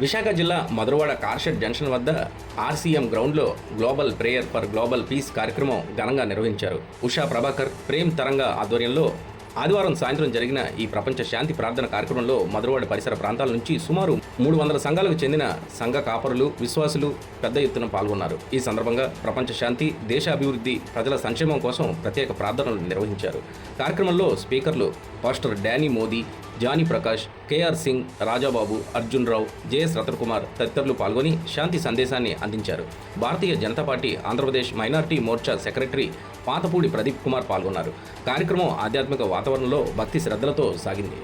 విశాఖ జిల్లా Madhurawada car shed junction వద్ద RCM గ్రౌండ్లో global prayer for global peace కార్యక్రమం ఘనంగా నిర్వహించారు. ఉషా ప్రభాకర్, ప్రేమ్ తరంగ ఆధ్వర్యంలో ఆదివారం సాయంత్రం జరిగిన ఈ ప్రపంచ శాంతి ప్రార్థన కార్యక్రమంలో మధురవాడ పరిసర ప్రాంతాల నుంచి సుమారు 300 సంఘాలకు చెందిన సంఘ కాపరులు, విశ్వాసులు పెద్ద ఎత్తున పాల్గొన్నారు. ఈ సందర్భంగా ప్రపంచ శాంతి, దేశాభివృద్ధి, ప్రజల సంక్షేమం కోసం ప్రత్యేక ప్రార్థనలు నిర్వహించారు. కార్యక్రమంలో స్పీకర్లు pastor Danny Modi, Johnny Prakash, K R Singh, Rajababu, Arjun Rao, J S Ratankumar తదితరులు పాల్గొని శాంతి సందేశాన్ని అందించారు. Bharatiya Janata party Andhra Pradesh minority Morcha secretary Pathapudi Pradeep Kumar పాల్గొన్నారు. కార్యక్రమం ఆధ్యాత్మిక వాతావరణంలో భక్తి శ్రద్ధలతో సాగింది.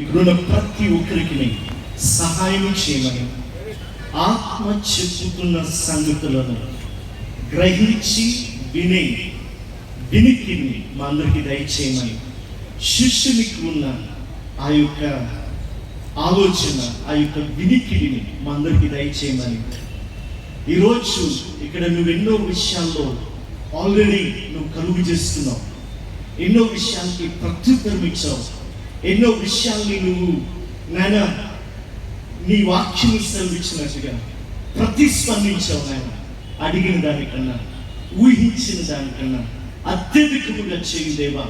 ఇక్కడున్న ప్రతి ఒక్కరికి సహాయం చేయమని, ఆత్మ చెప్పుతున్న సంగతులను గ్రహించి వినికిని మా అందరికీ దయచేయమని, శిష్యునికి ఉన్న ఆ యొక్క ఆలోచన, ఆ యొక్క వినికిడిని మా అందరికీ దయచేయమని. ఈరోజు ఇక్కడ నువ్వు ఎన్నో విషయాల్లో ఆల్రెడీ నువ్వు కలుగు చేస్తున్నావు, ఎన్నో విషయాలకి ప్రత్యుత్తరం ఇచ్చావు, ఎన్నో విషయాల్ని నువ్వు నాయన నీ వాక్యం సెలవిచ్చినట్టుగా ప్రతిస్పందించావు. నాయన అడిగిన దానికన్నా, ఊహించిన దానికన్నా అత్యధికముగా చేయి దేవా.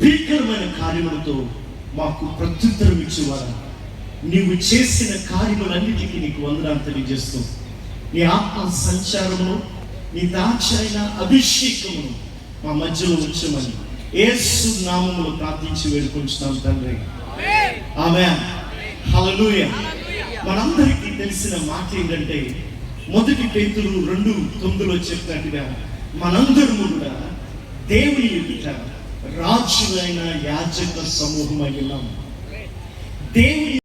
భీకరమైన కార్యములతో మాకు ప్రత్యుత్తరం ఇచ్చేవారా, నీవు చేసిన కార్యములన్నిటికీ నీకు వందనాలు తెలియజేస్తూ, నీ ఆత్మ సంచారమును, నీ దాచైన అభిషేకమును మా మధ్యలో ఉంచమని యేసు నామములో ప్రార్థించి వేడుకొంచున్నాం తండ్రి. ఆమేన్. హల్లెలూయా. మనందరికీ తెలిసిన మాట ఏంటంటే, 1 పేతురు 2:9 చెప్పినట్టుగా మనందరము కూడా దేవుని ఎదుట రాజులైన యాజక సమూహమై ఉన్నాం. దేవుని